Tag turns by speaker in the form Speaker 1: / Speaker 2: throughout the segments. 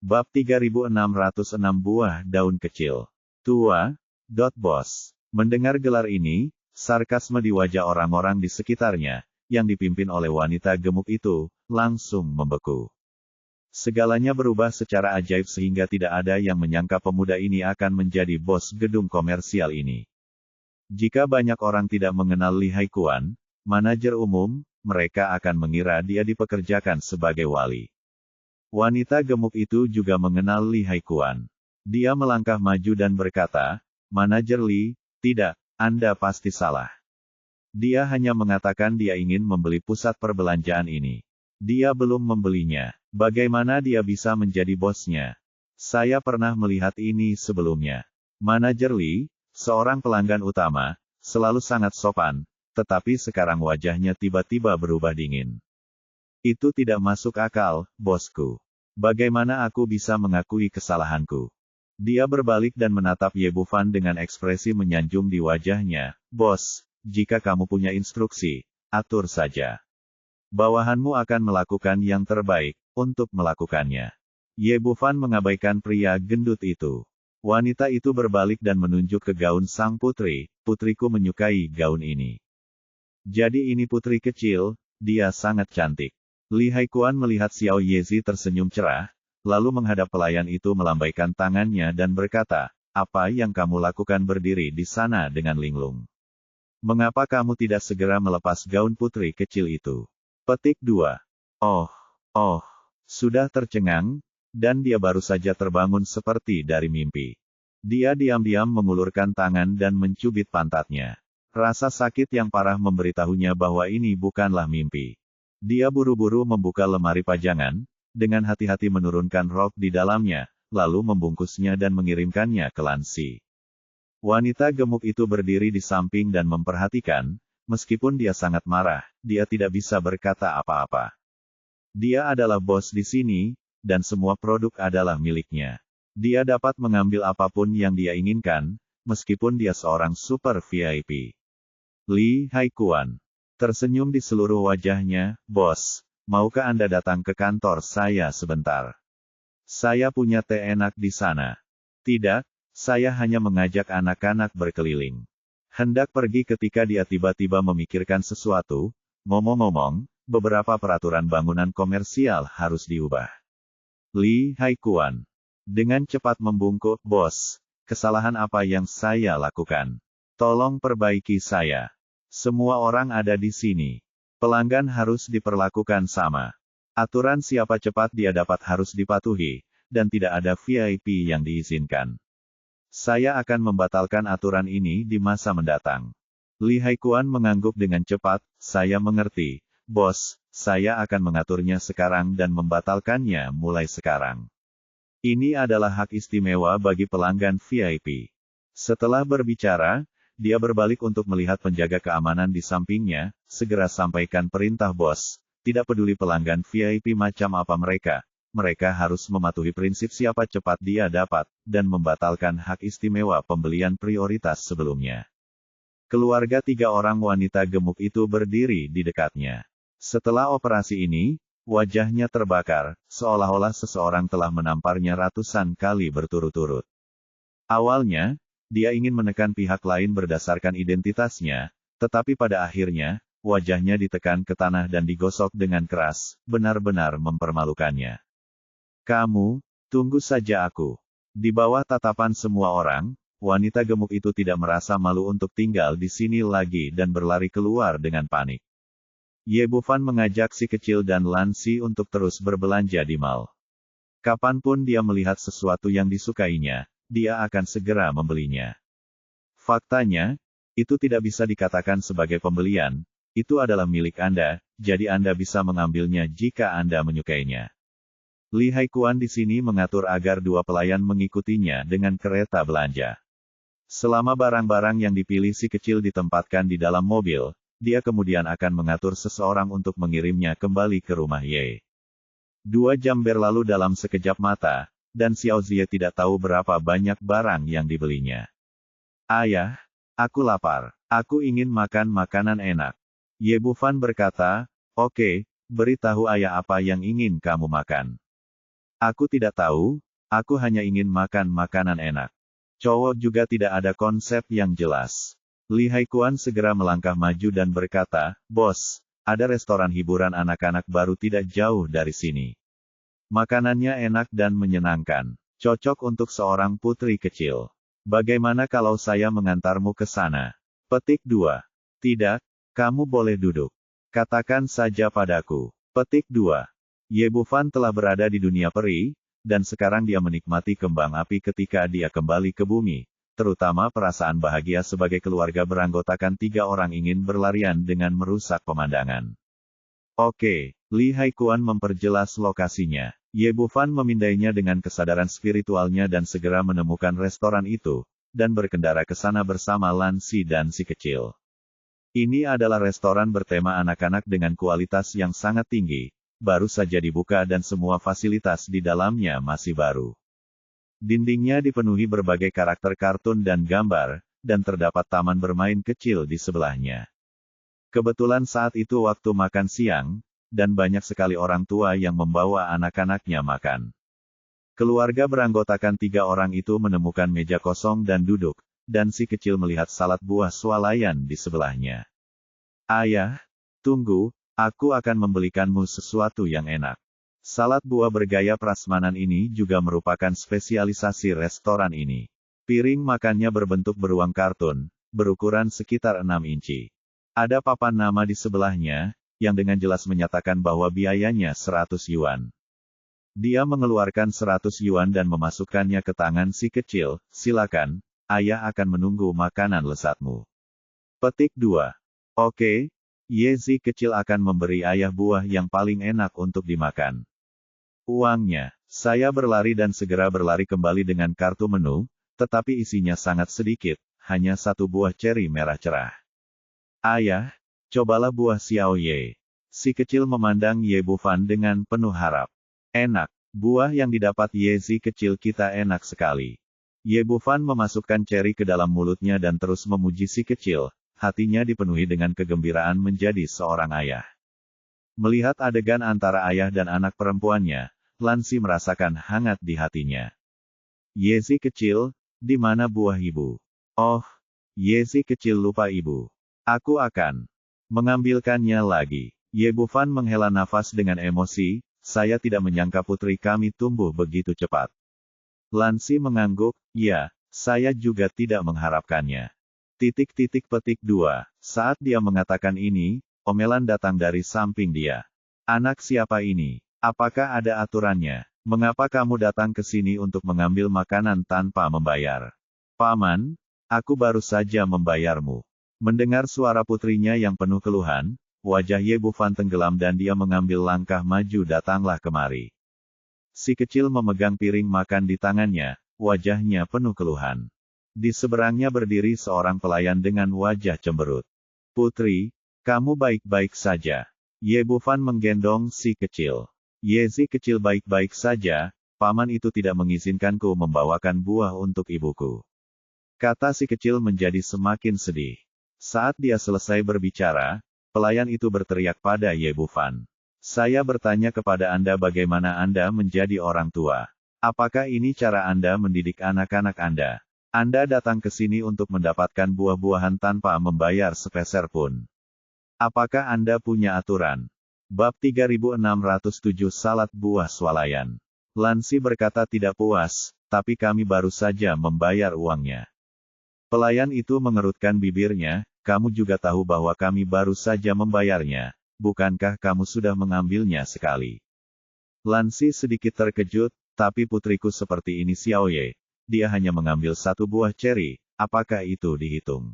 Speaker 1: Bab 3606 Buah Daun Kecil. Tua, Bos. Mendengar gelar ini, sarkasme di wajah orang-orang di sekitarnya, yang dipimpin oleh wanita gemuk itu, langsung membeku. Segalanya berubah secara ajaib sehingga tidak ada yang menyangka pemuda ini akan menjadi bos gedung komersial ini. Jika banyak orang tidak mengenal Li Haikuan, manajer umum, mereka akan mengira dia dipekerjakan sebagai wali. Wanita gemuk itu juga mengenal Li Haikuan. Dia melangkah maju dan berkata, "Manajer Li, tidak, Anda pasti salah. Dia hanya mengatakan dia ingin membeli pusat perbelanjaan ini. Dia belum membelinya. Bagaimana dia bisa menjadi bosnya? Saya pernah melihat ini sebelumnya." Manajer Li, seorang pelanggan utama, selalu sangat sopan, tetapi sekarang wajahnya tiba-tiba berubah dingin. "Itu tidak masuk akal, bosku. Bagaimana aku bisa mengakui kesalahanku?" Dia berbalik dan menatap Ye Bufan dengan ekspresi menyanjung di wajahnya. "Bos, jika kamu punya instruksi, atur saja. Bawahanmu akan melakukan yang terbaik untuk melakukannya." Ye Bufan mengabaikan pria gendut itu. Wanita itu berbalik dan menunjuk ke gaun sang putri. "Putriku menyukai gaun ini. Jadi ini putri kecil, dia sangat cantik." Li Haikuan melihat Xiao Yezi tersenyum cerah, lalu menghadap pelayan itu melambaikan tangannya dan berkata, "Apa yang kamu lakukan berdiri di sana dengan linglung? Mengapa kamu tidak segera melepas gaun putri kecil itu?" Petik 2. Oh, sudah tercengang, dan dia baru saja terbangun seperti dari mimpi. Dia diam-diam mengulurkan tangan dan mencubit pantatnya. Rasa sakit yang parah memberitahunya bahwa ini bukanlah mimpi. Dia buru-buru membuka lemari pajangan, dengan hati-hati menurunkan rok di dalamnya, lalu membungkusnya dan mengirimkannya ke Lansi. Wanita gemuk itu berdiri di samping dan memperhatikan, meskipun dia sangat marah, dia tidak bisa berkata apa-apa. Dia adalah bos di sini, dan semua produk adalah miliknya. Dia dapat mengambil apapun yang dia inginkan, meskipun dia seorang super VIP. Li Haikuan tersenyum di seluruh wajahnya. "Bos, maukah Anda datang ke kantor saya sebentar? Saya punya teh enak di sana." "Tidak, saya hanya mengajak anak-anak berkeliling." Hendak pergi ketika dia tiba-tiba memikirkan sesuatu. "Ngomong-ngomong, beberapa peraturan bangunan komersial harus diubah." Li Haikuan dengan cepat membungkuk, "Bos, kesalahan apa yang saya lakukan? Tolong perbaiki saya. Semua orang ada di sini. Pelanggan harus diperlakukan sama. Aturan siapa cepat dia dapat harus dipatuhi, dan tidak ada VIP yang diizinkan. Saya akan membatalkan aturan ini di masa mendatang." Li Haikuan mengangguk dengan cepat. "Saya mengerti, bos, saya akan mengaturnya sekarang dan membatalkannya mulai sekarang. Ini adalah hak istimewa bagi pelanggan VIP." Setelah berbicara, dia berbalik untuk melihat penjaga keamanan di sampingnya. "Segera sampaikan perintah bos, tidak peduli pelanggan VIP macam apa mereka harus mematuhi prinsip siapa cepat dia dapat, dan membatalkan hak istimewa pembelian prioritas sebelumnya." Keluarga 3 orang wanita gemuk itu berdiri di dekatnya. Setelah operasi ini, wajahnya terbakar, seolah-olah seseorang telah menamparnya ratusan kali berturut-turut. Awalnya, dia ingin menekan pihak lain berdasarkan identitasnya, tetapi pada akhirnya, wajahnya ditekan ke tanah dan digosok dengan keras, benar-benar mempermalukannya. "Kamu, tunggu saja aku." Di bawah tatapan semua orang, wanita gemuk itu tidak merasa malu untuk tinggal di sini lagi dan berlari keluar dengan panik. Ye Bufan mengajak si kecil dan Lansi untuk terus berbelanja di mal. Kapanpun dia melihat sesuatu yang disukainya, dia akan segera membelinya. Faktanya, itu tidak bisa dikatakan sebagai pembelian, itu adalah milik Anda, jadi Anda bisa mengambilnya jika Anda menyukainya. Li Haikuan di sini mengatur agar 2 pelayan mengikutinya dengan kereta belanja. Selama barang-barang yang dipilih si kecil ditempatkan di dalam mobil, dia kemudian akan mengatur seseorang untuk mengirimnya kembali ke rumah Ye. 2 jam berlalu dalam sekejap mata, dan Xiao Zhe tidak tahu berapa banyak barang yang dibelinya. "Ayah, aku lapar. Aku ingin makan makanan enak." Ye Bufan berkata, "Oke, beritahu ayah apa yang ingin kamu makan." Aku tidak tahu, aku hanya ingin makan makanan enak. Cowok juga tidak ada konsep yang jelas. Li Haikuan segera melangkah maju dan berkata, "Bos, ada restoran hiburan anak-anak baru tidak jauh dari sini. Makanannya enak dan menyenangkan. Cocok untuk seorang putri kecil. Bagaimana kalau saya mengantarmu ke sana?" Petik 2. Tidak, kamu boleh duduk. Katakan saja padaku. Petik 2. Ye Bufan telah berada di dunia peri, dan sekarang dia menikmati kembang api ketika dia kembali ke bumi, terutama perasaan bahagia sebagai keluarga beranggotakan 3 orang ingin berlarian dengan merusak pemandangan. Oke, Li Haikuan memperjelas lokasinya. Ye Bufan memindainya dengan kesadaran spiritualnya dan segera menemukan restoran itu, dan berkendara ke sana bersama Lan Si dan si kecil. Ini adalah restoran bertema anak-anak dengan kualitas yang sangat tinggi, baru saja dibuka dan semua fasilitas di dalamnya masih baru. Dindingnya dipenuhi berbagai karakter kartun dan gambar, dan terdapat taman bermain kecil di sebelahnya. Kebetulan saat itu waktu makan siang, dan banyak sekali orang tua yang membawa anak-anaknya makan. Keluarga beranggotakan 3 orang itu menemukan meja kosong dan duduk, dan si kecil melihat salad buah swalayan di sebelahnya. "Ayah, tunggu, aku akan membelikanmu sesuatu yang enak." Salad buah bergaya prasmanan ini juga merupakan spesialisasi restoran ini. Piring makannya berbentuk beruang kartun, berukuran sekitar 6 inci. Ada papan nama di sebelahnya, yang dengan jelas menyatakan bahwa biayanya 100 yuan. Dia mengeluarkan 100 yuan dan memasukkannya ke tangan si kecil. "Silakan, ayah akan menunggu makanan lezatmu." Petik 2. Oke, Yezi kecil akan memberi ayah buah yang paling enak untuk dimakan. Uangnya. Saya berlari dan segera berlari kembali dengan kartu menu, tetapi isinya sangat sedikit, hanya 1 buah ceri merah cerah. "Ayah, cobalah buah Xiao Ye." Si kecil memandang Ye Bufan dengan penuh harap. "Enak, buah yang didapat Yezi kecil kita enak sekali." Ye Bufan memasukkan ceri ke dalam mulutnya dan terus memuji si kecil, hatinya dipenuhi dengan kegembiraan menjadi seorang ayah. Melihat adegan antara ayah dan anak perempuannya, Lan Si merasakan hangat di hatinya. "Yezi kecil, di mana buah ibu?" "Oh, Yezi kecil lupa ibu. Aku akan mengambilkannya lagi." Ye Bufan menghela nafas dengan emosi, "Saya tidak menyangka putri kami tumbuh begitu cepat." Lan Si mengangguk, "Ya, saya juga tidak mengharapkannya." Petik 2. Saat dia mengatakan ini, omelan datang dari samping dia. "Anak siapa ini? Apakah ada aturannya? Mengapa kamu datang ke sini untuk mengambil makanan tanpa membayar?" "Paman, aku baru saja membayarmu." Mendengar suara putrinya yang penuh keluhan, wajah Ye Bufan tenggelam dan dia mengambil langkah maju datanglah kemari. Si kecil memegang piring makan di tangannya, wajahnya penuh keluhan. Di seberangnya berdiri seorang pelayan dengan wajah cemberut. "Putri, kamu baik-baik saja?" Ye Bufan menggendong si kecil. "Yezi kecil baik-baik saja, paman itu tidak mengizinkanku membawakan buah untuk ibuku." Kata si kecil menjadi semakin sedih. Saat dia selesai berbicara, pelayan itu berteriak pada Ye Bufan. "Saya bertanya kepada Anda bagaimana Anda menjadi orang tua. Apakah ini cara Anda mendidik anak-anak Anda? Anda datang ke sini untuk mendapatkan buah-buahan tanpa membayar sepeser pun. Apakah Anda punya aturan?" Bab 3607 Salad buah swalayan. Lan Si berkata tidak puas, "Tapi kami baru saja membayar uangnya." Pelayan itu mengerutkan bibirnya, "Kamu juga tahu bahwa kami baru saja membayarnya, bukankah kamu sudah mengambilnya sekali?" Lan Si sedikit terkejut, "Tapi putriku seperti ini Xiao Ye, dia hanya mengambil 1 buah ceri, apakah itu dihitung?"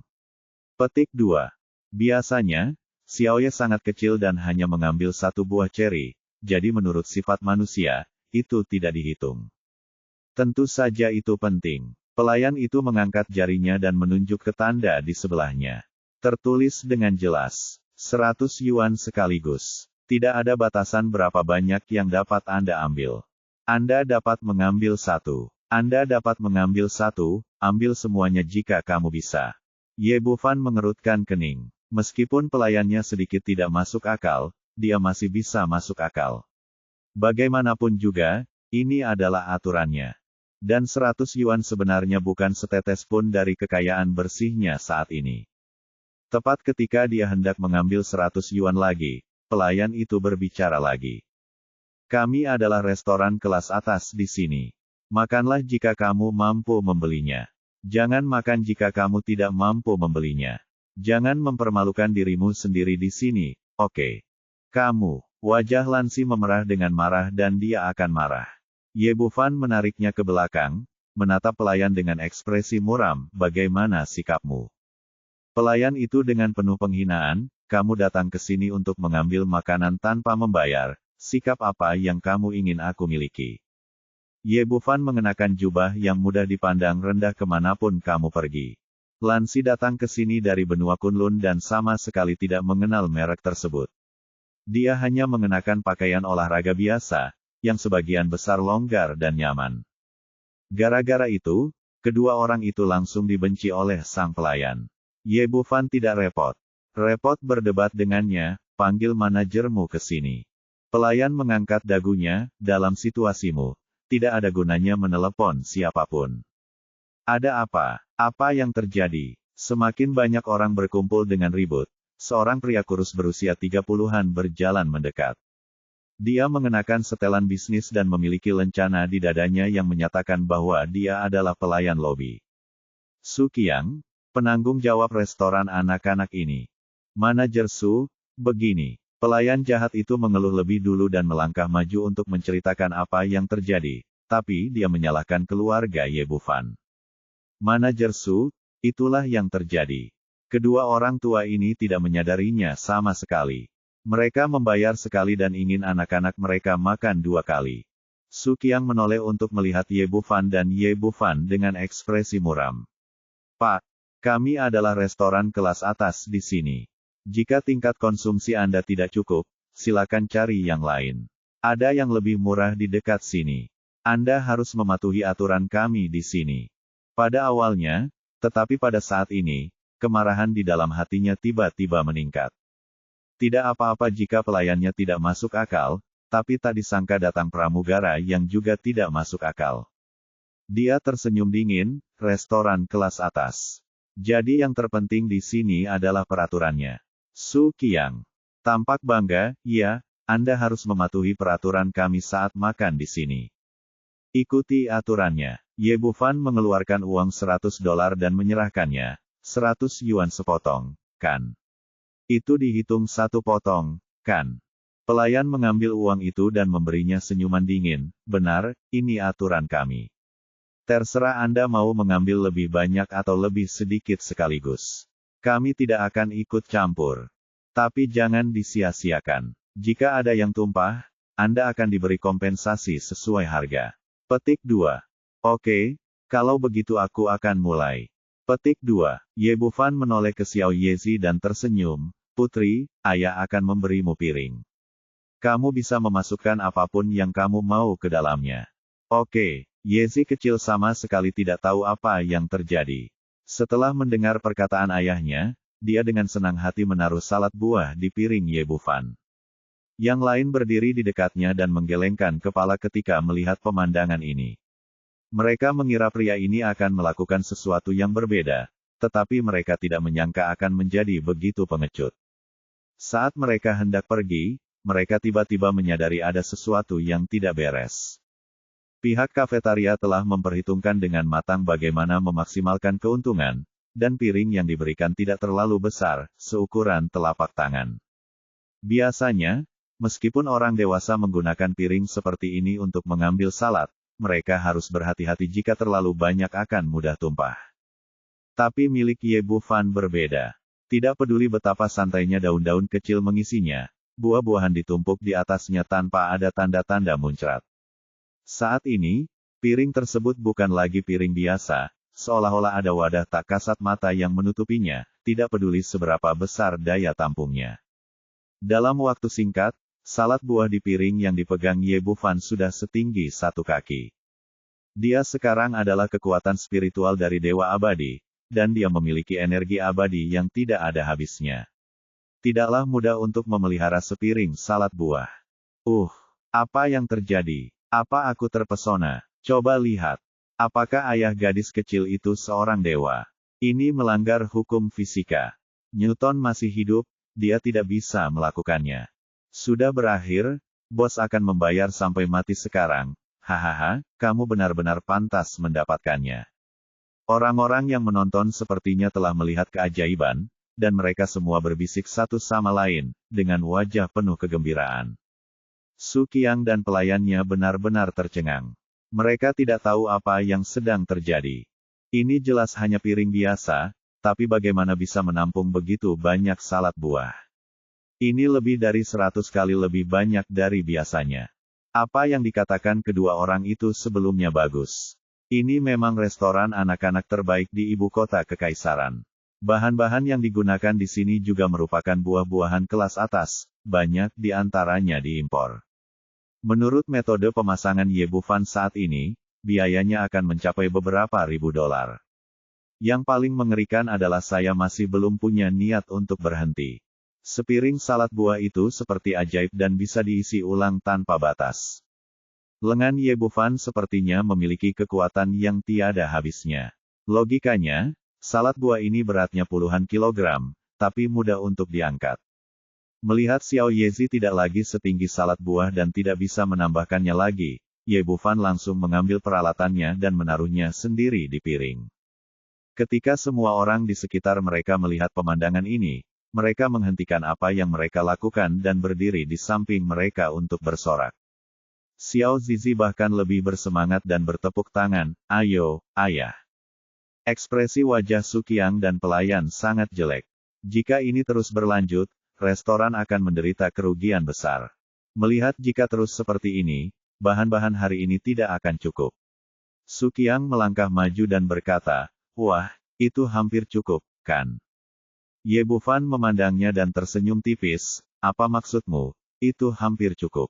Speaker 1: Petik 2. Biasanya, Xiao Ye sangat kecil dan hanya mengambil 1 buah ceri, jadi menurut sifat manusia, itu tidak dihitung. Tentu saja itu penting. Pelayan itu mengangkat jarinya dan menunjuk ke tanda di sebelahnya. Tertulis dengan jelas, 100 yuan sekaligus. Tidak ada batasan berapa banyak yang dapat Anda ambil. Anda dapat mengambil 1. Anda dapat mengambil 1, ambil semuanya jika kamu bisa. Ye Bufan mengerutkan kening. Meskipun pelayannya sedikit tidak masuk akal, dia masih bisa masuk akal. Bagaimanapun juga, Ini adalah aturannya. Dan 100 yuan sebenarnya bukan setetes pun dari kekayaan bersihnya saat ini. Tepat ketika dia hendak mengambil 100 yuan lagi, pelayan itu berbicara lagi. Kami adalah restoran kelas atas di sini. Makanlah jika kamu mampu membelinya. Jangan makan jika kamu tidak mampu membelinya. Jangan mempermalukan dirimu sendiri di sini, oke? Kamu. Wajah Lansi memerah dengan marah dan dia akan marah. Ye Bufan menariknya ke belakang, menatap pelayan dengan ekspresi muram, bagaimana sikapmu? Pelayan itu dengan penuh penghinaan, kamu datang ke sini untuk mengambil makanan tanpa membayar, sikap apa yang kamu ingin aku miliki? Ye Bufan mengenakan jubah yang mudah dipandang rendah kemanapun kamu pergi. Lansi datang ke sini dari benua Kunlun dan sama sekali tidak mengenal merek tersebut. Dia hanya mengenakan pakaian olahraga biasa, yang sebagian besar longgar dan nyaman. Gara-gara itu, kedua orang itu langsung dibenci oleh sang pelayan. Ye Bufan tidak repot berdebat dengannya, panggil manajermu ke sini. Pelayan mengangkat dagunya, dalam situasimu, tidak ada gunanya menelepon siapapun. Ada apa? Apa yang terjadi? Semakin banyak orang berkumpul dengan ribut. Seorang pria kurus berusia 30-an berjalan mendekat. Dia mengenakan setelan bisnis dan memiliki lencana di dadanya yang menyatakan bahwa dia adalah pelayan lobi. Su Qiang, penanggung jawab restoran anak-anak ini. Manajer Su, begini. Pelayan jahat itu mengeluh lebih dulu dan melangkah maju untuk menceritakan apa yang terjadi, tapi dia menyalahkan keluarga Ye Bufan. Manajer Su, itulah yang terjadi. Kedua orang tua ini tidak menyadarinya sama sekali. Mereka membayar sekali dan ingin anak-anak mereka makan 2 kali. Su Qiang menoleh untuk melihat Ye Bufan dan Ye Bufan dengan ekspresi muram. Pak, kami adalah restoran kelas atas di sini. Jika tingkat konsumsi Anda tidak cukup, silakan cari yang lain. Ada yang lebih murah di dekat sini. Anda harus mematuhi aturan kami di sini. Pada awalnya, tetapi pada saat ini, kemarahan di dalam hatinya tiba-tiba meningkat. Tidak apa-apa jika pelayannya tidak masuk akal, tapi tak disangka datang pramugara yang juga tidak masuk akal. Dia tersenyum dingin, restoran kelas atas. Jadi yang terpenting di sini adalah peraturannya. Su Qiang tampak bangga, iya, Anda harus mematuhi peraturan kami saat makan di sini. Ikuti aturannya. Ye Bufan mengeluarkan uang $100 dan menyerahkannya. 100 yuan sepotong, kan? Itu dihitung 1 potong, kan? Pelayan mengambil uang itu dan memberinya senyuman dingin, benar, ini aturan kami. Terserah Anda mau mengambil lebih banyak atau lebih sedikit sekaligus. Kami tidak akan ikut campur. Tapi jangan disia-siakan. Jika ada yang tumpah, Anda akan diberi kompensasi sesuai harga. Petik 2. Oke, kalau begitu aku akan mulai. Petik 2. Ye Bufan menoleh ke Xiao Yezi dan tersenyum, Putri, ayah akan memberimu piring. Kamu bisa memasukkan apapun yang kamu mau ke dalamnya. Oke, Yezi kecil sama sekali tidak tahu apa yang terjadi. Setelah mendengar perkataan ayahnya, dia dengan senang hati menaruh salad buah di piring Ye Bufan. Yang lain berdiri di dekatnya dan menggelengkan kepala ketika melihat pemandangan ini. Mereka mengira pria ini akan melakukan sesuatu yang berbeda, tetapi mereka tidak menyangka akan menjadi begitu pengecut. Saat mereka hendak pergi, mereka tiba-tiba menyadari ada sesuatu yang tidak beres. Pihak kafetaria telah memperhitungkan dengan matang bagaimana memaksimalkan keuntungan, dan piring yang diberikan tidak terlalu besar, seukuran telapak tangan. Biasanya, meskipun orang dewasa menggunakan piring seperti ini untuk mengambil salad, mereka harus berhati-hati jika terlalu banyak akan mudah tumpah. Tapi milik Ye Bufan berbeda. Tidak peduli betapa santainya daun-daun kecil mengisinya, buah-buahan ditumpuk di atasnya tanpa ada tanda-tanda muncrat. Saat ini, piring tersebut bukan lagi piring biasa, seolah-olah ada wadah tak kasat mata yang menutupinya, tidak peduli seberapa besar daya tampungnya. Dalam waktu singkat, salad buah di piring yang dipegang Ye Bufan sudah setinggi 1 kaki. Dia sekarang adalah kekuatan spiritual dari Dewa Abadi, dan dia memiliki energi abadi yang tidak ada habisnya. Tidaklah mudah untuk memelihara sepiring salad buah. Apa yang terjadi? Apa aku terpesona? Coba lihat. Apakah ayah gadis kecil itu seorang dewa? Ini melanggar hukum fisika. Newton masih hidup, dia tidak bisa melakukannya. Sudah berakhir, bos akan membayar sampai mati sekarang. Hahaha, kamu benar-benar pantas mendapatkannya. Orang-orang yang menonton sepertinya telah melihat keajaiban, dan mereka semua berbisik satu sama lain, dengan wajah penuh kegembiraan. Su Qiang dan pelayannya benar-benar tercengang. Mereka tidak tahu apa yang sedang terjadi. Ini jelas hanya piring biasa, tapi bagaimana bisa menampung begitu banyak salad buah? Ini lebih dari 100 kali lebih banyak dari biasanya. Apa yang dikatakan kedua orang itu sebelumnya bagus. Ini memang restoran anak-anak terbaik di ibu kota kekaisaran. Bahan-bahan yang digunakan di sini juga merupakan buah-buahan kelas atas, banyak di antaranya diimpor. Menurut metode pemasangan Ye Bufan saat ini, biayanya akan mencapai beberapa ribu dolar. Yang paling mengerikan adalah saya masih belum punya niat untuk berhenti. Sepiring salad buah itu seperti ajaib dan bisa diisi ulang tanpa batas. Lengan Ye Bufan sepertinya memiliki kekuatan yang tiada habisnya. Logikanya, salad buah ini beratnya puluhan kilogram, tapi mudah untuk diangkat. Melihat Xiao Yezi tidak lagi setinggi salad buah dan tidak bisa menambahkannya lagi, Ye Bufan langsung mengambil peralatannya dan menaruhnya sendiri di piring. Ketika semua orang di sekitar mereka melihat pemandangan ini, mereka menghentikan apa yang mereka lakukan dan berdiri di samping mereka untuk bersorak. Xiao Zizi bahkan lebih bersemangat dan bertepuk tangan, "Ayo, ayah." Ekspresi wajah Su Qiang dan pelayan sangat jelek. Jika ini terus berlanjut, restoran akan menderita kerugian besar. Melihat jika terus seperti ini, bahan-bahan hari ini tidak akan cukup. Su Qiang melangkah maju dan berkata, "Wah, itu hampir cukup, kan?" Ye Bufan memandangnya dan tersenyum tipis, "Apa maksudmu? Itu hampir cukup.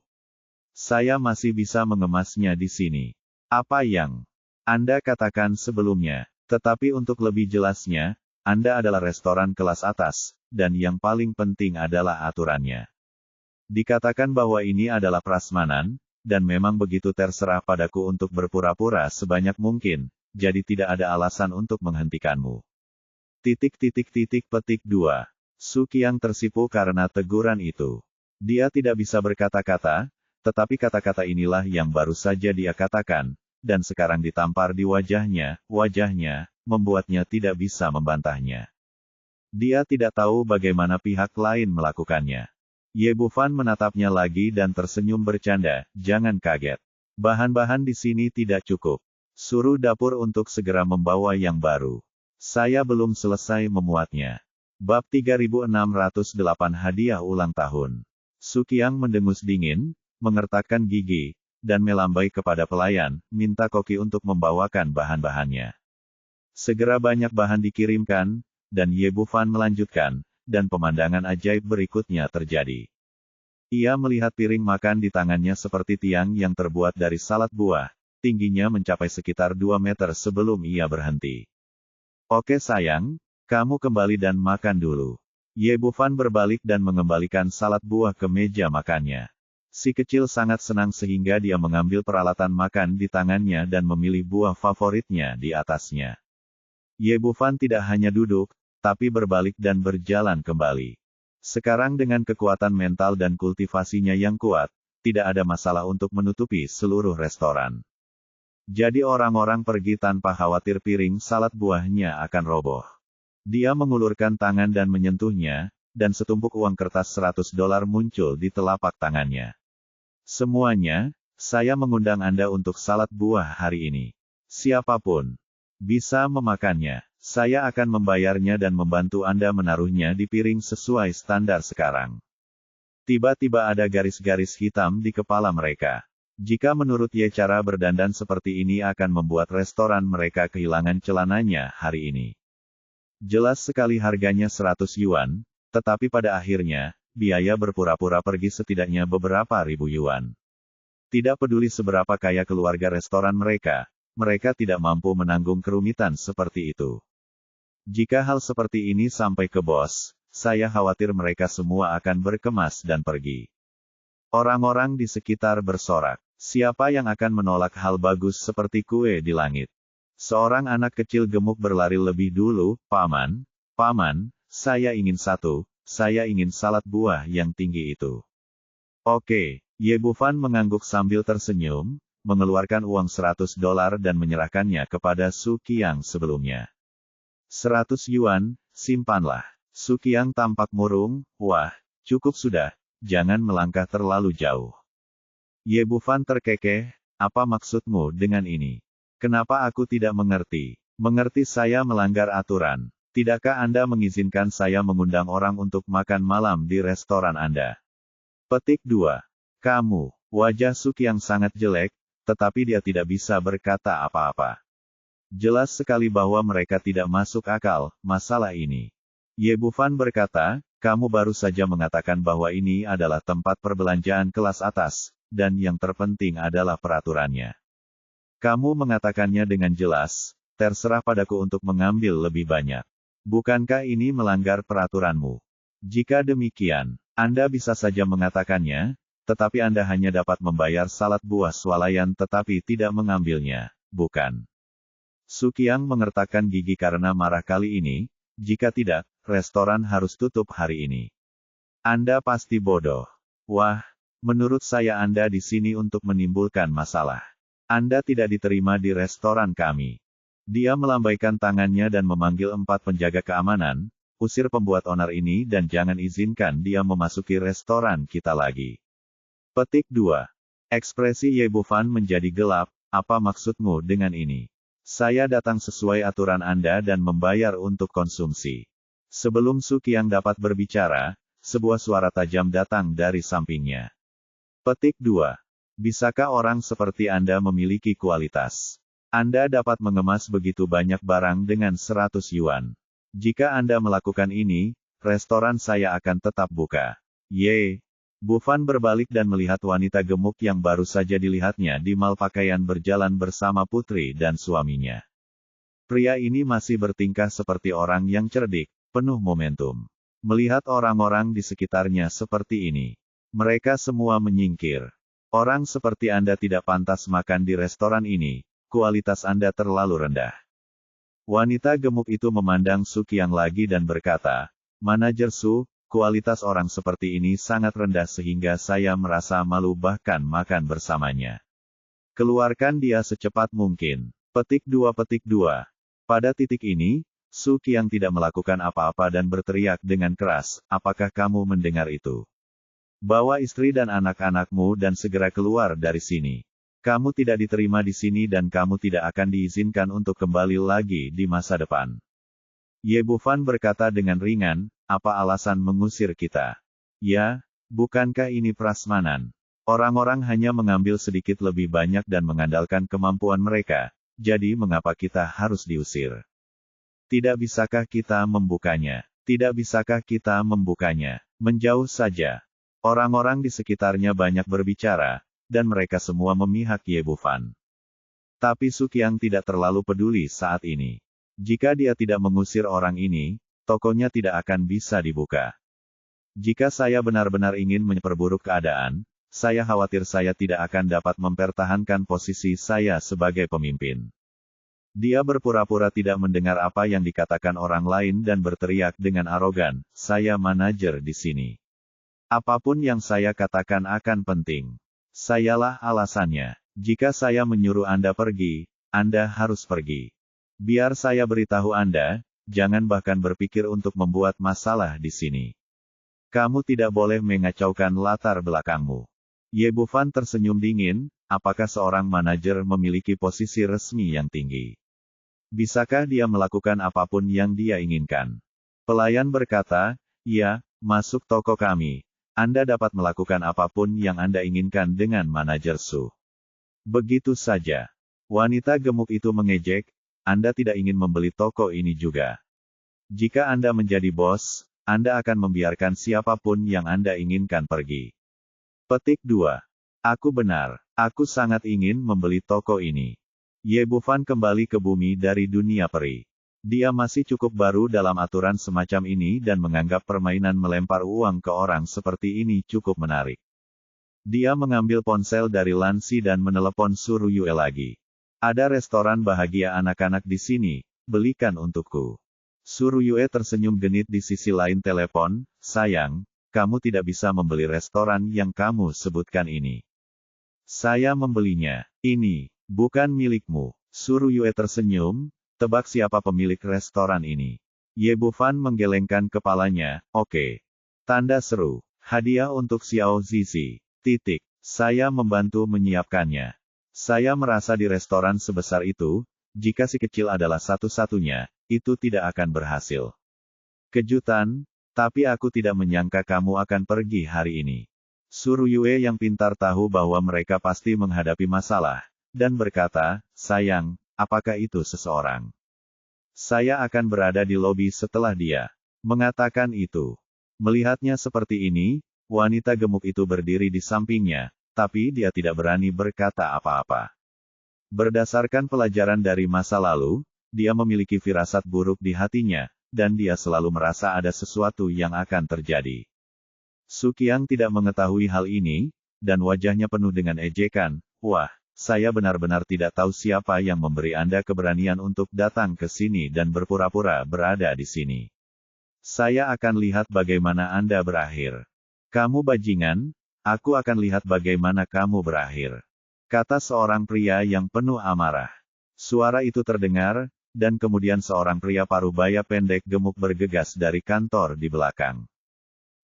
Speaker 1: Saya masih bisa mengemasnya di sini. Apa yang Anda katakan sebelumnya? Tetapi untuk lebih jelasnya, Anda adalah restoran kelas atas, dan yang paling penting adalah aturannya. Dikatakan bahwa ini adalah prasmanan, dan memang begitu terserah padaku untuk berpura-pura sebanyak mungkin, jadi tidak ada alasan untuk menghentikanmu." Petik 2. Su Qiang tersipu karena teguran itu. Dia tidak bisa berkata-kata, tetapi kata-kata inilah yang baru saja dia katakan, dan sekarang ditampar di wajahnya, membuatnya tidak bisa membantahnya. Dia tidak tahu bagaimana pihak lain melakukannya. Ye Bufan menatapnya lagi dan tersenyum bercanda, "Jangan kaget. Bahan-bahan di sini tidak cukup. Suruh dapur untuk segera membawa yang baru. Saya belum selesai memuatnya." Bab 3608 Hadiah Ulang Tahun. Su Qiang mendengus dingin, mengertakkan gigi, dan melambai kepada pelayan, minta koki untuk membawakan bahan-bahannya. Segera banyak bahan dikirimkan, dan Ye Bufan melanjutkan, dan pemandangan ajaib berikutnya terjadi. Ia melihat piring makan di tangannya seperti tiang yang terbuat dari salad buah, tingginya mencapai sekitar 2 meter sebelum ia berhenti. "Oke sayang, kamu kembali dan makan dulu." Ye Bufan berbalik dan mengembalikan salad buah ke meja makannya. Si kecil sangat senang sehingga dia mengambil peralatan makan di tangannya dan memilih buah favoritnya di atasnya. Ye Bufan tidak hanya duduk, tapi berbalik dan berjalan kembali. Sekarang dengan kekuatan mental dan kultivasinya yang kuat, tidak ada masalah untuk menutupi seluruh restoran. Jadi orang-orang pergi tanpa khawatir piring salad buahnya akan roboh. Dia mengulurkan tangan dan menyentuhnya, dan setumpuk uang kertas $100 muncul di telapak tangannya. "Semuanya, saya mengundang Anda untuk salad buah hari ini. Siapapun bisa memakannya. Saya akan membayarnya dan membantu Anda menaruhnya di piring sesuai standar sekarang." Tiba-tiba ada garis-garis hitam di kepala mereka. Jika menurut Ye cara berdandan seperti ini akan membuat restoran mereka kehilangan celananya hari ini. Jelas sekali harganya 100 yuan, tetapi pada akhirnya, biaya berpura-pura pergi setidaknya beberapa ribu yuan. Tidak peduli seberapa kaya keluarga restoran mereka tidak mampu menanggung kerumitan seperti itu. Jika hal seperti ini sampai ke bos, saya khawatir mereka semua akan berkemas dan pergi. Orang-orang di sekitar bersorak. Siapa yang akan menolak hal bagus seperti kue di langit? Seorang anak kecil gemuk berlari lebih dulu, Paman, Paman, saya ingin saya ingin salad buah yang tinggi itu. Oke, Ye Bufan mengangguk sambil tersenyum, mengeluarkan uang $100 dan menyerahkannya kepada Su Qiang sebelumnya. 100 yuan, simpanlah. Su Qiang tampak murung, wah, cukup sudah, jangan melangkah terlalu jauh. Ye Bufan terkekeh, apa maksudmu dengan ini? Kenapa aku tidak mengerti? Mengerti saya melanggar aturan. Tidakkah Anda mengizinkan saya mengundang orang untuk makan malam di restoran Anda? Petik 2. Kamu, wajah Su Qiang sangat jelek, tetapi dia tidak bisa berkata apa-apa. Jelas sekali bahwa mereka tidak masuk akal, masalah ini. Ye Bufan berkata, kamu baru saja mengatakan bahwa ini adalah tempat perbelanjaan kelas atas, dan yang terpenting adalah peraturannya. Kamu mengatakannya dengan jelas, terserah padaku untuk mengambil lebih banyak. Bukankah ini melanggar peraturanmu? Jika demikian, Anda bisa saja mengatakannya, tetapi Anda hanya dapat membayar salad buah swalayan tetapi tidak mengambilnya, bukan? Su Qiang mengertakkan gigi karena marah kali ini, jika tidak, restoran harus tutup hari ini. Anda pasti bodoh. Wah, menurut saya Anda di sini untuk menimbulkan masalah. Anda tidak diterima di restoran kami. Dia melambaikan tangannya dan memanggil 4 penjaga keamanan, usir pembuat onar ini dan jangan izinkan dia memasuki restoran kita lagi. Petik 2. Ekspresi Ye Bufan menjadi gelap, apa maksudmu dengan ini? Saya datang sesuai aturan Anda dan membayar untuk konsumsi. Sebelum Su Qiang dapat berbicara, sebuah suara tajam datang dari sampingnya. Petik 2. Bisakah orang seperti Anda memiliki kualitas? Anda dapat mengemas begitu banyak barang dengan 100 yuan. Jika Anda melakukan ini, restoran saya akan tetap buka. Ye. Bufan berbalik dan melihat wanita gemuk yang baru saja dilihatnya di mal pakaian berjalan bersama putri dan suaminya. Pria ini masih bertingkah seperti orang yang cerdik, penuh momentum. Melihat orang-orang di sekitarnya seperti ini, mereka semua menyingkir. Orang seperti Anda tidak pantas makan di restoran ini, kualitas Anda terlalu rendah. Wanita gemuk itu memandang Su Qiang lagi dan berkata, Manajer Su, kualitas orang seperti ini sangat rendah sehingga saya merasa malu bahkan makan bersamanya. Keluarkan dia secepat mungkin. Petik 2. Pada titik ini, Su Qiang tidak melakukan apa-apa dan berteriak dengan keras, apakah kamu mendengar itu? Bawa istri dan anak-anakmu dan segera keluar dari sini. Kamu tidak diterima di sini dan kamu tidak akan diizinkan untuk kembali lagi di masa depan. Ye Bufan berkata dengan ringan, apa alasan mengusir kita? Ya, bukankah ini prasmanan? Orang-orang hanya mengambil sedikit lebih banyak dan mengandalkan kemampuan mereka, jadi mengapa kita harus diusir? Tidak bisakah kita membukanya? Tidak bisakah kita membukanya? Menjauh saja. Orang-orang di sekitarnya banyak berbicara, dan mereka semua memihak Ye Bufan. Tapi Su Qiang tidak terlalu peduli saat ini. Jika dia tidak mengusir orang ini, tokonya tidak akan bisa dibuka. Jika saya benar-benar ingin memperburuk keadaan, saya khawatir saya tidak akan dapat mempertahankan posisi saya sebagai pemimpin. Dia berpura-pura tidak mendengar apa yang dikatakan orang lain dan berteriak dengan arogan, saya manajer di sini. Apapun yang saya katakan akan penting. Sayalah alasannya. Jika saya menyuruh Anda pergi, Anda harus pergi. Biar saya beritahu Anda, jangan bahkan berpikir untuk membuat masalah di sini. Kamu tidak boleh mengacaukan latar belakangmu. Ye Bufan tersenyum dingin, apakah seorang manajer memiliki posisi resmi yang tinggi? Bisakah dia melakukan apapun yang dia inginkan? Pelayan berkata, iya, masuk toko kami. Anda dapat melakukan apapun yang Anda inginkan dengan manajer Su. Begitu saja. Wanita gemuk itu mengejek, Anda tidak ingin membeli toko ini juga. Jika Anda menjadi bos, Anda akan membiarkan siapapun yang Anda inginkan pergi. Petik 2. Aku benar, aku sangat ingin membeli toko ini. Ye Bufan kembali ke bumi dari dunia peri. Dia masih cukup baru dalam aturan semacam ini dan menganggap permainan melempar uang ke orang seperti ini cukup menarik. Dia mengambil ponsel dari Lansi dan menelepon Suruyue lagi. Ada restoran bahagia anak-anak di sini, belikan untukku. Suruyue tersenyum genit di sisi lain telepon, sayang, kamu tidak bisa membeli restoran yang kamu sebutkan ini. Saya membelinya. Ini, bukan milikmu. Suruyue tersenyum, tebak siapa pemilik restoran ini. Ye Bufan menggelengkan kepalanya, oke. Tanda seru, hadiah untuk Xiao Zizi. Saya membantu menyiapkannya. Saya merasa di restoran sebesar itu, jika si kecil adalah satu-satunya, itu tidak akan berhasil. Kejutan, tapi aku tidak menyangka kamu akan pergi hari ini. Suruyue yang pintar tahu bahwa mereka pasti menghadapi masalah, dan berkata, sayang, apakah itu seseorang? Saya akan berada di lobi setelah dia mengatakan itu. Melihatnya seperti ini, wanita gemuk itu berdiri di sampingnya, tapi dia tidak berani berkata apa-apa. Berdasarkan pelajaran dari masa lalu, dia memiliki firasat buruk di hatinya, dan dia selalu merasa ada sesuatu yang akan terjadi. Sukiang tidak mengetahui hal ini, dan wajahnya penuh dengan ejekan, wah, saya benar-benar tidak tahu siapa yang memberi Anda keberanian untuk datang ke sini dan berpura-pura berada di sini. Saya akan lihat bagaimana Anda berakhir. Kamu bajingan, aku akan lihat bagaimana kamu berakhir. Kata seorang pria yang penuh amarah. Suara itu terdengar, dan kemudian seorang pria parubaya pendek gemuk bergegas dari kantor di belakang.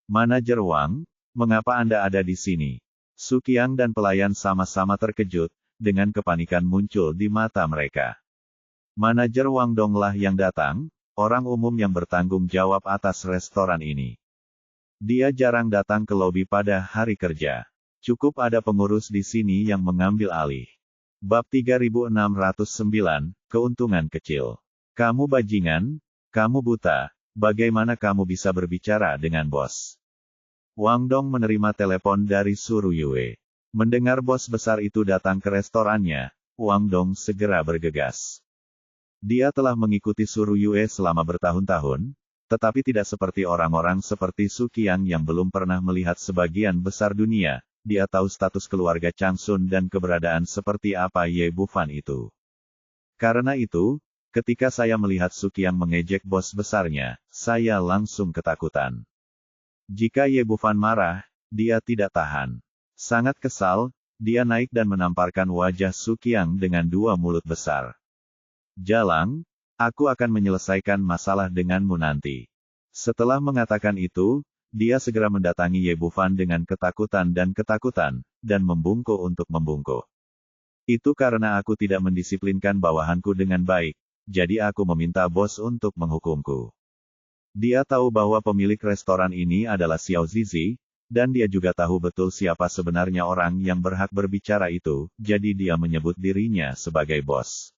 Speaker 1: Manajer Wang, mengapa Anda ada di sini? Sukiang dan pelayan sama-sama terkejut, dengan kepanikan muncul di mata mereka. Manajer Wang Donglah yang datang, orang umum yang bertanggung jawab atas restoran ini. Dia jarang datang ke lobi pada hari kerja. Cukup ada pengurus di sini yang mengambil alih. Bab 3609, Keuntungan Kecil. Kamu bajingan, kamu buta, bagaimana kamu bisa berbicara dengan bos? Wang Dong menerima telepon dari Suruyue. Mendengar bos besar itu datang ke restorannya, Wang Dong segera bergegas. Dia telah mengikuti Suruyue selama bertahun-tahun, tetapi tidak seperti orang-orang seperti Sukiang yang belum pernah melihat sebagian besar dunia, dia tahu status keluarga Changsun dan keberadaan seperti apa Ye Bufan itu. Karena itu, ketika saya melihat Sukiang mengejek bos besarnya, saya langsung ketakutan. Jika Ye Bufan marah, dia tidak tahan. Sangat kesal, dia naik dan menamparkan wajah Sukiang dengan dua mulut besar. Jalang, aku akan menyelesaikan masalah denganmu nanti. Setelah mengatakan itu, dia segera mendatangi Ye Bufan dengan ketakutan, dan membungkuk untuk membungkuk. Itu karena aku tidak mendisiplinkan bawahanku dengan baik, jadi aku meminta bos untuk menghukumku. Dia tahu bahwa pemilik restoran ini adalah Xiao Zizi, dan dia juga tahu betul siapa sebenarnya orang yang berhak berbicara itu, jadi dia menyebut dirinya sebagai bos.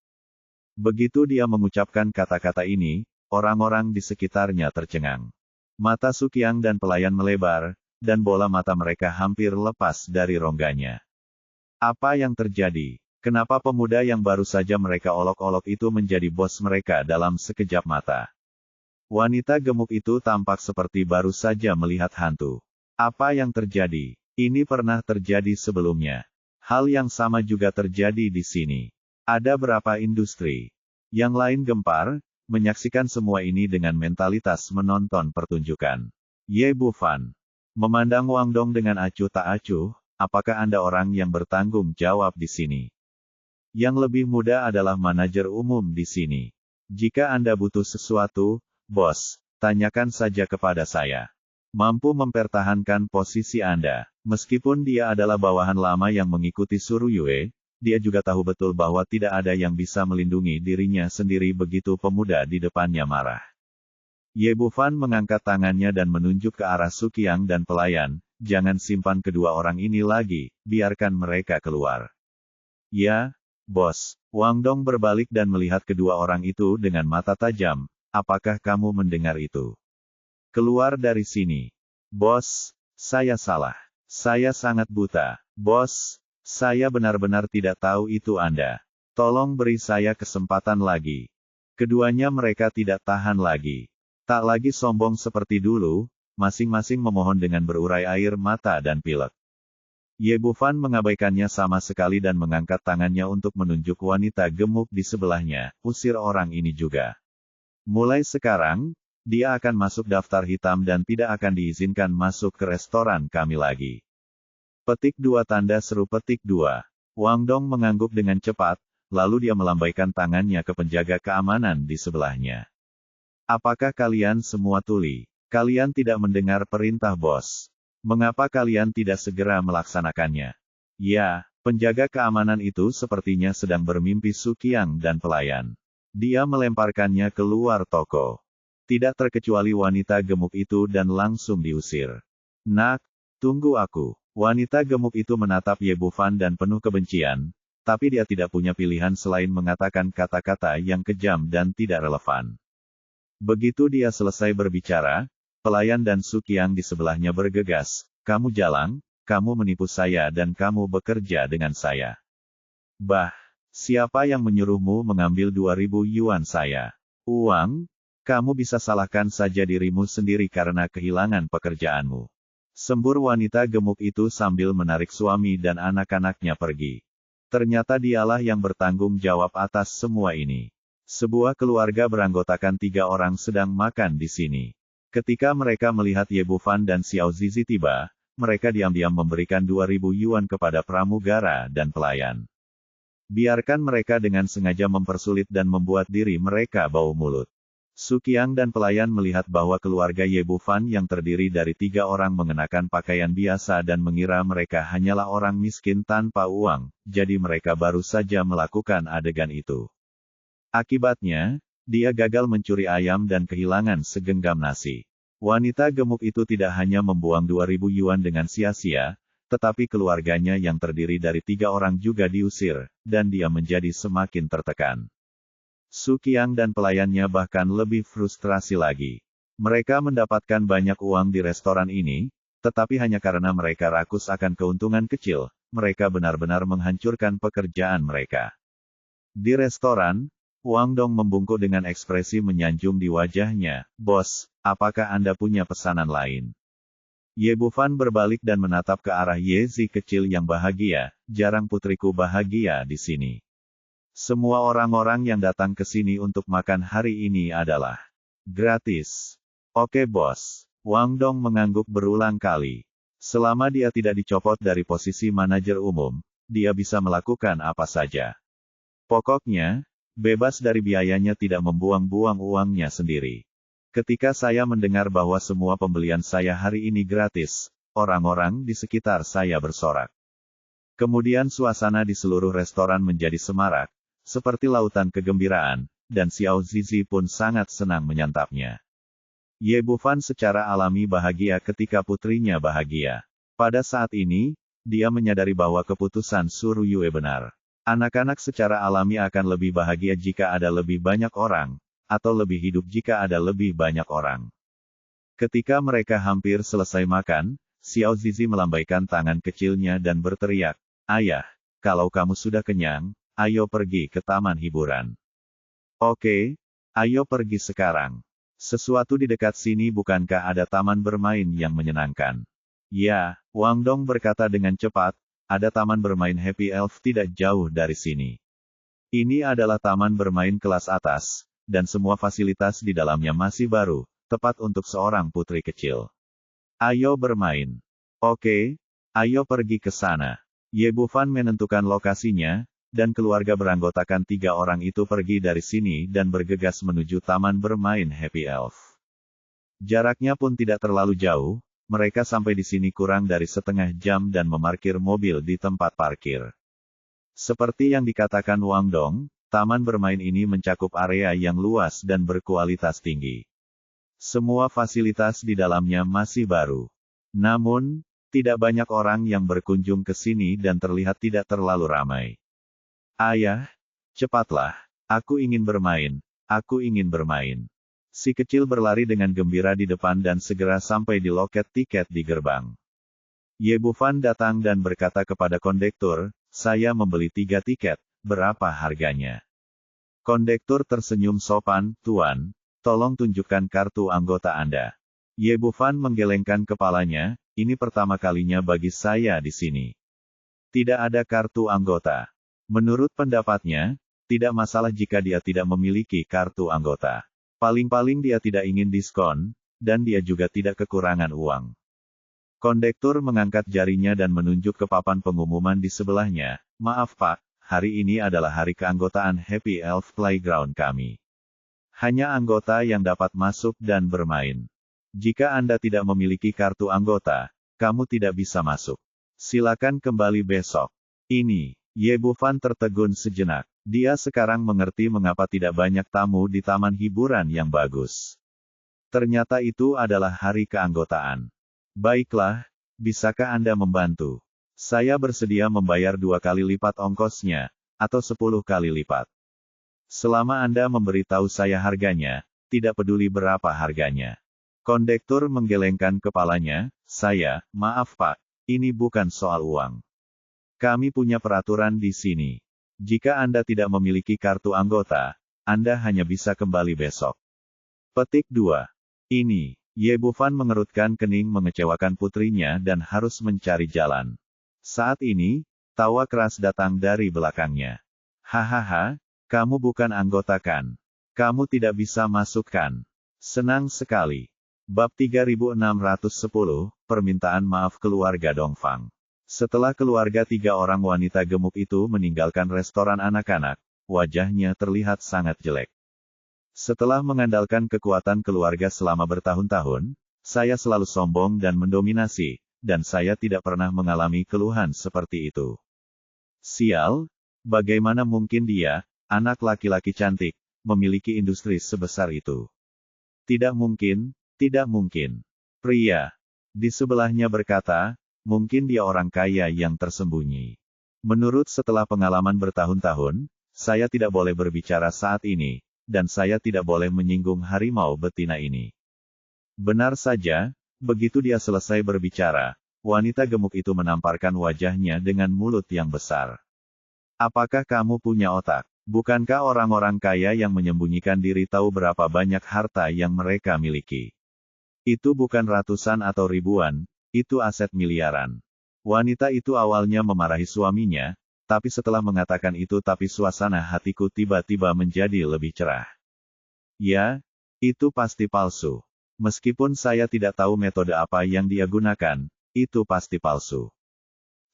Speaker 1: Begitu dia mengucapkan kata-kata ini, orang-orang di sekitarnya tercengang. Mata Sukiang dan pelayan melebar, dan bola mata mereka hampir lepas dari rongganya. Apa yang terjadi? Kenapa pemuda yang baru saja mereka olok-olok itu menjadi bos mereka dalam sekejap mata? Wanita gemuk itu tampak seperti baru saja melihat hantu. Apa yang terjadi? Ini pernah terjadi sebelumnya. Hal yang sama juga terjadi di sini. Ada berapa industri yang lain gempar, menyaksikan semua ini dengan mentalitas menonton pertunjukan. Ye Bufan memandang Wang Dong dengan acuh tak acuh, apakah Anda orang yang bertanggung jawab di sini? Yang lebih muda adalah manajer umum di sini. Jika Anda butuh sesuatu, bos, tanyakan saja kepada saya. Mampu mempertahankan posisi Anda. Meskipun dia adalah bawahan lama yang mengikuti Suruyue, dia juga tahu betul bahwa tidak ada yang bisa melindungi dirinya sendiri begitu pemuda di depannya marah. Ye Bufan mengangkat tangannya dan menunjuk ke arah Sukiang dan pelayan, jangan simpan kedua orang ini lagi, biarkan mereka keluar. Ya, bos. Wang Dong berbalik dan melihat kedua orang itu dengan mata tajam, apakah kamu mendengar itu? Keluar dari sini. Bos, saya salah. Saya sangat buta. Bos, saya benar-benar tidak tahu itu Anda. Tolong beri saya kesempatan lagi. Keduanya mereka tidak tahan lagi. Tak lagi sombong seperti dulu, masing-masing memohon dengan berurai air mata dan pilek. Ye Bufan mengabaikannya sama sekali dan mengangkat tangannya untuk menunjuk wanita gemuk di sebelahnya, usir orang ini juga. Mulai sekarang, dia akan masuk daftar hitam dan tidak akan diizinkan masuk ke restoran kami lagi. Petik 2 tanda seru petik 2. Wang Dong mengangguk dengan cepat, lalu dia melambaikan tangannya ke penjaga keamanan di sebelahnya. Apakah kalian semua tuli? Kalian tidak mendengar perintah bos. Mengapa kalian tidak segera melaksanakannya? Ya, penjaga keamanan itu sepertinya sedang bermimpi Su Qiang dan pelayan. Dia melemparkannya keluar toko. Tidak terkecuali wanita gemuk itu dan langsung diusir. Nak, tunggu aku. Wanita gemuk itu menatap Ye Bufan dan penuh kebencian, tapi dia tidak punya pilihan selain mengatakan kata-kata yang kejam dan tidak relevan. Begitu dia selesai berbicara, pelayan dan Su Qiang di sebelahnya bergegas, "Kamu jalang, kamu menipu saya dan kamu bekerja dengan saya. Bah, siapa yang menyuruhmu mengambil 2.000 yuan saya? Uang? Kamu bisa salahkan saja dirimu sendiri karena kehilangan pekerjaanmu." Sembur wanita gemuk itu sambil menarik suami dan anak-anaknya pergi. Ternyata dialah yang bertanggung jawab atas semua ini. Sebuah keluarga beranggotakan 3 orang sedang makan di sini. Ketika mereka melihat Ye Bufan dan Xiao Zizi tiba, mereka diam-diam memberikan 2.000 yuan kepada pramugara dan pelayan. Biarkan mereka dengan sengaja mempersulit dan membuat diri mereka bau mulut. Su Qiang dan pelayan melihat bahwa keluarga Ye Bufan yang terdiri dari 3 orang mengenakan pakaian biasa dan mengira mereka hanyalah orang miskin tanpa uang, jadi mereka baru saja melakukan adegan itu. Akibatnya, dia gagal mencuri ayam dan kehilangan segenggam nasi. Wanita gemuk itu tidak hanya membuang 2.000 yuan dengan sia-sia, tetapi keluarganya yang terdiri dari 3 orang juga diusir, dan dia menjadi semakin tertekan. Su Qiang dan pelayannya bahkan lebih frustrasi lagi. Mereka mendapatkan banyak uang di restoran ini, tetapi hanya karena mereka rakus akan keuntungan kecil, mereka benar-benar menghancurkan pekerjaan mereka. Di restoran, Wang Dong membungkuk dengan ekspresi menyanjung di wajahnya, "Bos, apakah Anda punya pesanan lain?" Ye Bufan berbalik dan menatap ke arah Ye Zi kecil yang bahagia, "Jarang putriku bahagia di sini. Semua orang-orang yang datang ke sini untuk makan hari ini adalah gratis." "Oke bos." Wang Dong mengangguk berulang kali. Selama dia tidak dicopot dari posisi manajer umum, dia bisa melakukan apa saja. Pokoknya, bebas dari biayanya tidak membuang-buang uangnya sendiri. Ketika saya mendengar bahwa semua pembelian saya hari ini gratis, orang-orang di sekitar saya bersorak. Kemudian suasana di seluruh restoran menjadi semarak, seperti lautan kegembiraan, dan Xiao Zizi pun sangat senang menyantapnya. Ye Bufan secara alami bahagia ketika putrinya bahagia. Pada saat ini, dia menyadari bahwa keputusan Su Ruyue benar. Anak-anak secara alami akan lebih bahagia jika ada lebih banyak orang, atau lebih hidup jika ada lebih banyak orang. Ketika mereka hampir selesai makan, Xiao Zizi melambaikan tangan kecilnya dan berteriak, "Ayah, kalau kamu sudah kenyang, ayo pergi ke taman hiburan." "Oke, ayo pergi sekarang. Sesuatu di dekat sini bukankah ada taman bermain yang menyenangkan?" "Ya," Wang Dong berkata dengan cepat, "ada taman bermain Happy Elf tidak jauh dari sini. Ini adalah taman bermain kelas atas, dan semua fasilitas di dalamnya masih baru, tepat untuk seorang putri kecil. Ayo bermain." "Oke, ayo pergi ke sana." Ye Bufan menentukan lokasinya, dan keluarga beranggotakan 3 orang itu pergi dari sini dan bergegas menuju taman bermain Happy Elf. Jaraknya pun tidak terlalu jauh, mereka sampai di sini kurang dari setengah jam dan memarkir mobil di tempat parkir. Seperti yang dikatakan Wang Dong, taman bermain ini mencakup area yang luas dan berkualitas tinggi. Semua fasilitas di dalamnya masih baru. Namun, tidak banyak orang yang berkunjung ke sini dan terlihat tidak terlalu ramai. "Ayah, cepatlah. Aku ingin bermain. Aku ingin bermain." Si kecil berlari dengan gembira di depan dan segera sampai di loket tiket di gerbang. Ye Bufan datang dan berkata kepada kondektur, "Saya membeli 3 tiket, berapa harganya?" Kondektur tersenyum sopan, "Tuan, tolong tunjukkan kartu anggota Anda." Ye Bufan menggelengkan kepalanya, "Ini pertama kalinya bagi saya di sini. Tidak ada kartu anggota. Menurut pendapatnya, tidak masalah jika dia tidak memiliki kartu anggota. Paling-paling dia tidak ingin diskon, dan dia juga tidak kekurangan uang. Kondektur mengangkat jarinya dan menunjuk ke papan pengumuman di sebelahnya. Maaf Pak, hari ini adalah hari keanggotaan Happy Elf Playground kami. Hanya anggota yang dapat masuk dan bermain. Jika Anda tidak memiliki kartu anggota, kamu tidak bisa masuk. Silakan kembali besok. Ini, Ye Bufan tertegun sejenak. Dia sekarang mengerti mengapa tidak banyak tamu di taman hiburan yang bagus. Ternyata itu adalah hari keanggotaan. Baiklah, bisakah Anda membantu? Saya bersedia membayar 2 kali lipat ongkosnya, atau 10 kali lipat. Selama Anda memberitahu saya harganya, tidak peduli berapa harganya. Kondektur menggelengkan kepalanya, maaf Pak, ini bukan soal uang. Kami punya peraturan di sini. Jika Anda tidak memiliki kartu anggota, Anda hanya bisa kembali besok. Petik 2. Ini. Ye Bufan mengerutkan kening mengecewakan putrinya dan harus mencari jalan. Saat ini, tawa keras datang dari belakangnya. Hahaha, kamu bukan anggota kan? Kamu tidak bisa masuk kan? Senang sekali. Bab 3610, Permintaan Maaf Keluarga Dongfang. Setelah keluarga 3 orang wanita gemuk itu meninggalkan restoran anak-anak, wajahnya terlihat sangat jelek. Setelah mengandalkan kekuatan keluarga selama bertahun-tahun, saya selalu sombong dan mendominasi, dan saya tidak pernah mengalami keluhan seperti itu. Sial, bagaimana mungkin dia, anak laki-laki cantik, memiliki industri sebesar itu? Tidak mungkin, tidak mungkin. Pria di sebelahnya berkata, mungkin dia orang kaya yang tersembunyi. Menurut setelah pengalaman bertahun-tahun, saya tidak boleh berbicara saat ini, dan saya tidak boleh menyinggung harimau betina ini. Benar saja, begitu dia selesai berbicara, wanita gemuk itu menamparkan wajahnya dengan mulut yang besar. Apakah kamu punya otak? Bukankah orang-orang kaya yang menyembunyikan diri tahu berapa banyak harta yang mereka miliki? Itu bukan ratusan atau ribuan, itu aset miliaran. Wanita itu awalnya memarahi suaminya, tapi setelah mengatakan itu suasana hatiku tiba-tiba menjadi lebih cerah. Ya, itu pasti palsu. Meskipun saya tidak tahu metode apa yang dia gunakan, itu pasti palsu.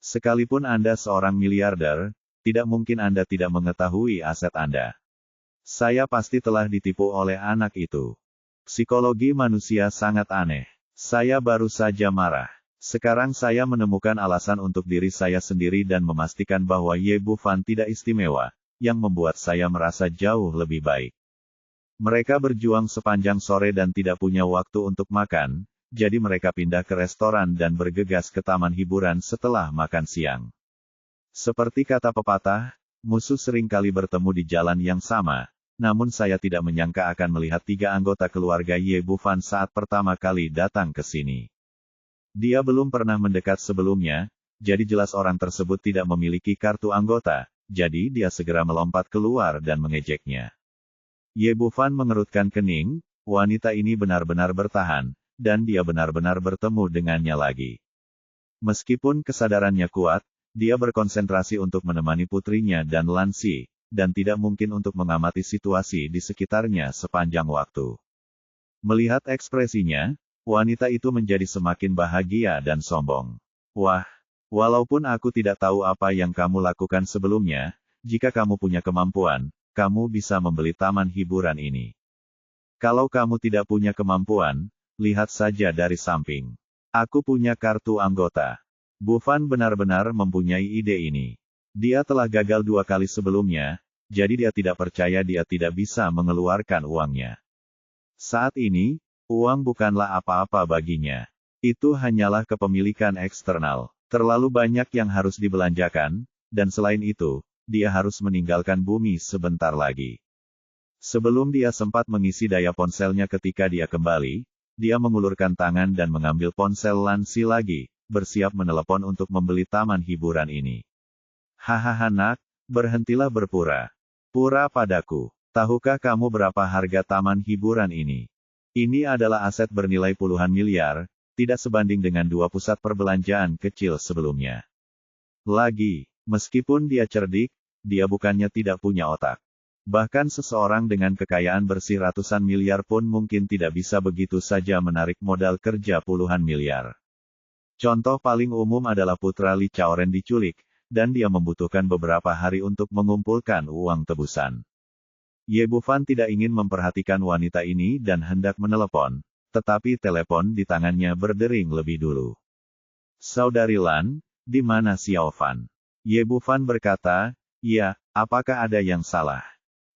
Speaker 1: Sekalipun Anda seorang miliarder, tidak mungkin Anda tidak mengetahui aset Anda. Saya pasti telah ditipu oleh anak itu. Psikologi manusia sangat aneh. Saya baru saja marah. Sekarang saya menemukan alasan untuk diri saya sendiri dan memastikan bahwa Ye Bufan tidak istimewa, yang membuat saya merasa jauh lebih baik. Mereka berjuang sepanjang sore dan tidak punya waktu untuk makan, jadi mereka pindah ke restoran dan bergegas ke taman hiburan setelah makan siang. Seperti kata pepatah, musuh seringkali bertemu di jalan yang sama, namun saya tidak menyangka akan melihat 3 anggota keluarga Ye Bufan saat pertama kali datang ke sini. Dia belum pernah mendekat sebelumnya, jadi jelas orang tersebut tidak memiliki kartu anggota, jadi dia segera melompat keluar dan mengejeknya. Ye Bufan mengerutkan kening, wanita ini benar-benar bertahan, dan dia benar-benar bertemu dengannya lagi. Meskipun kesadarannya kuat, dia berkonsentrasi untuk menemani putrinya dan Lansi, dan tidak mungkin untuk mengamati situasi di sekitarnya sepanjang waktu. Melihat ekspresinya, wanita itu menjadi semakin bahagia dan sombong. Wah, walaupun aku tidak tahu apa yang kamu lakukan sebelumnya, jika kamu punya kemampuan, kamu bisa membeli taman hiburan ini. Kalau kamu tidak punya kemampuan, lihat saja dari samping. Aku punya kartu anggota. Bufan benar-benar mempunyai ide ini. Dia telah gagal 2 kali sebelumnya, jadi dia tidak percaya dia tidak bisa mengeluarkan uangnya. Saat ini, uang bukanlah apa-apa baginya. Itu hanyalah kepemilikan eksternal. Terlalu banyak yang harus dibelanjakan, dan selain itu, dia harus meninggalkan bumi sebentar lagi. Sebelum dia sempat mengisi daya ponselnya ketika dia kembali, dia mengulurkan tangan dan mengambil ponsel Lansi lagi, bersiap menelepon untuk membeli taman hiburan ini. Hahaha nak, berhentilah berpura-pura padaku. Tahukah kamu berapa harga taman hiburan ini? Ini adalah aset bernilai puluhan miliar, tidak sebanding dengan 2 pusat perbelanjaan kecil sebelumnya. Lagi, meskipun dia cerdik, dia bukannya tidak punya otak. Bahkan seseorang dengan kekayaan bersih ratusan miliar pun mungkin tidak bisa begitu saja menarik modal kerja puluhan miliar. Contoh paling umum adalah putra Li Chaoren diculik, dan dia membutuhkan beberapa hari untuk mengumpulkan uang tebusan. Ye Bufan tidak ingin memperhatikan wanita ini dan hendak menelepon, tetapi telepon di tangannya berdering lebih dulu. Saudari Lan, di mana Xiao Fan? Ye Bufan berkata, "Iya, apakah ada yang salah?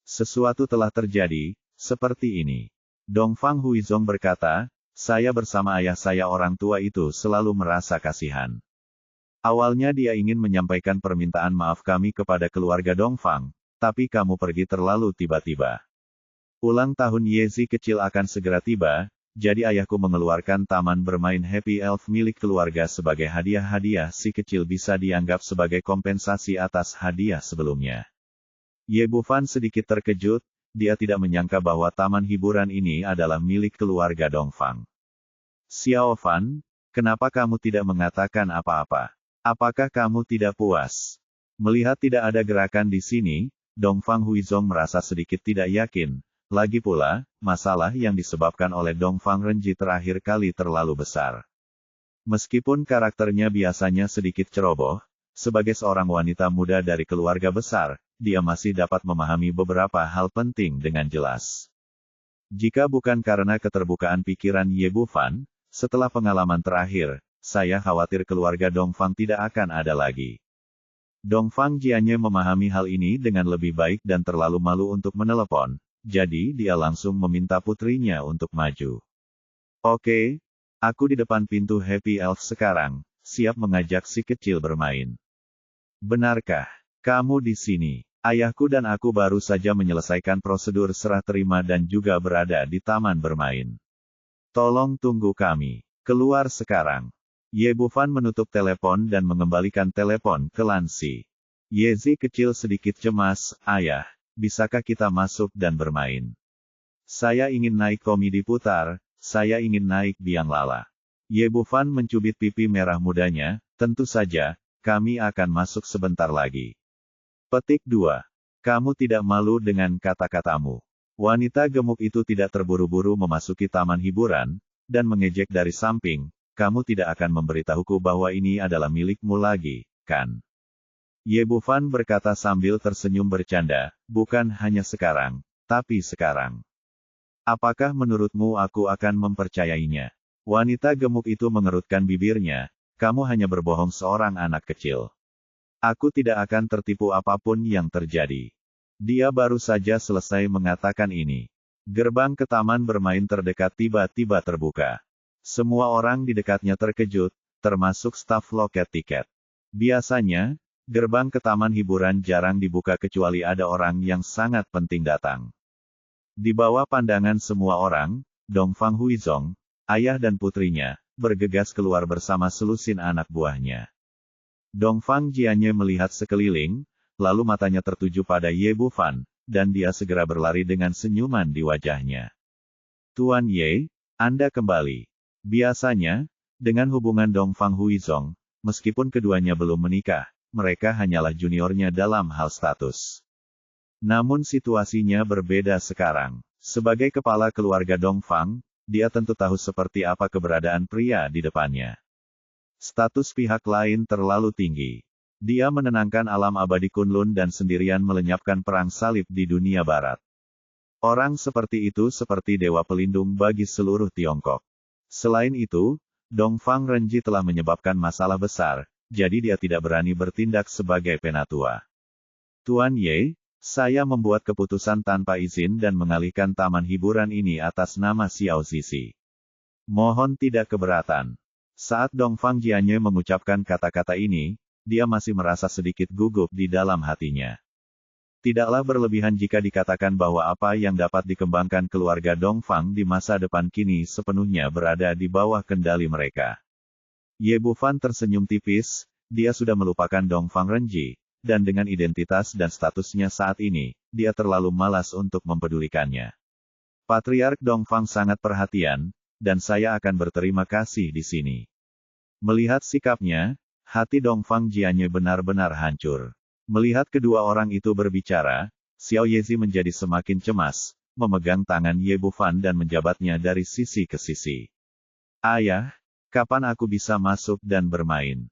Speaker 1: Sesuatu telah terjadi, seperti ini." Dongfang Huizong berkata, "Saya bersama ayah saya orang tua itu selalu merasa kasihan. Awalnya dia ingin menyampaikan permintaan maaf kami kepada keluarga Dongfang, tapi kamu pergi terlalu tiba-tiba. Ulang tahun Yezi kecil akan segera tiba, jadi ayahku mengeluarkan taman bermain Happy Elf milik keluarga sebagai hadiah-hadiah si kecil bisa dianggap sebagai kompensasi atas hadiah sebelumnya." Ye Bufan sedikit terkejut, dia tidak menyangka bahwa taman hiburan ini adalah milik keluarga Dongfang. "Xiao Fan, kenapa kamu tidak mengatakan apa-apa? Apakah kamu tidak puas?" Melihat tidak ada gerakan di sini, Dongfang Huizong merasa sedikit tidak yakin. Lagi pula, masalah yang disebabkan oleh Dongfang Renji terakhir kali terlalu besar. Meskipun karakternya biasanya sedikit ceroboh, sebagai seorang wanita muda dari keluarga besar, dia masih dapat memahami beberapa hal penting dengan jelas. Jika bukan karena keterbukaan pikiran Ye Bufan, setelah pengalaman terakhir, saya khawatir keluarga Dongfang tidak akan ada lagi. Dongfang Jianye memahami hal ini dengan lebih baik dan terlalu malu untuk menelepon, jadi dia langsung meminta putrinya untuk maju. "Oke, aku di depan pintu Happy Elf sekarang, siap mengajak si kecil bermain." "Benarkah? Kamu di sini? Ayahku dan aku baru saja menyelesaikan prosedur serah terima dan juga berada di taman bermain. Tolong tunggu kami. Keluar sekarang." Ye Bufan menutup telepon dan mengembalikan telepon ke Lan Si. Yezi kecil sedikit cemas, "Ayah, bisakah kita masuk dan bermain? Saya ingin naik komedi putar, saya ingin naik biang lala." Ye Bufan mencubit pipi merah mudanya, "Tentu saja, kami akan masuk sebentar lagi." Petik 2. Kamu tidak malu dengan kata-katamu. Wanita gemuk itu tidak terburu-buru memasuki taman hiburan, dan mengejek dari samping, "Kamu tidak akan memberitahuku bahwa ini adalah milikmu lagi, kan?" Ye Bufan berkata sambil tersenyum bercanda, "Bukan hanya sekarang, tapi sekarang. Apakah menurutmu aku akan mempercayainya?" Wanita gemuk itu mengerutkan bibirnya, "Kamu hanya berbohong seorang anak kecil. Aku tidak akan tertipu apapun yang terjadi." Dia baru saja selesai mengatakan ini. Gerbang ke taman bermain terdekat tiba-tiba terbuka. Semua orang di dekatnya terkejut, termasuk staf loket tiket. Biasanya, gerbang ke taman hiburan jarang dibuka kecuali ada orang yang sangat penting datang. Di bawah pandangan semua orang, Dongfang Huizong, ayah dan putrinya, bergegas keluar bersama selusin anak buahnya. Dongfang Jianye melihat sekeliling, lalu matanya tertuju pada Ye Bufan, dan dia segera berlari dengan senyuman di wajahnya. "Tuan Ye, Anda kembali." Biasanya, dengan hubungan Dongfang Huizong, meskipun keduanya belum menikah, mereka hanyalah juniornya dalam hal status. Namun situasinya berbeda sekarang. Sebagai kepala keluarga Dongfang, dia tentu tahu seperti apa keberadaan pria di depannya. Status pihak lain terlalu tinggi. Dia menenangkan alam abadi Kunlun dan sendirian melenyapkan perang salib di dunia barat. Orang seperti itu seperti dewa pelindung bagi seluruh Tiongkok. Selain itu, Dongfang Renji telah menyebabkan masalah besar, jadi dia tidak berani bertindak sebagai penatua. "Tuan Ye, saya membuat keputusan tanpa izin dan mengalihkan taman hiburan ini atas nama Xiao Zizi. Mohon tidak keberatan." Saat Dongfang Jianye mengucapkan kata-kata ini, dia masih merasa sedikit gugup di dalam hatinya. Tidaklah berlebihan jika dikatakan bahwa apa yang dapat dikembangkan keluarga Dongfang di masa depan kini sepenuhnya berada di bawah kendali mereka. Ye Bufan tersenyum tipis, dia sudah melupakan Dongfang Renji, dan dengan identitas dan statusnya saat ini, dia terlalu malas untuk mempedulikannya. Patriark Dongfang sangat perhatian, dan saya akan berterima kasih di sini. Melihat sikapnya, Hati Dongfang Jianye benar-benar hancur. Melihat kedua orang itu berbicara, Xiao Yezi menjadi semakin cemas, memegang tangan Ye Bufan dan menjabatnya dari sisi ke sisi. Ayah, kapan aku bisa masuk dan bermain?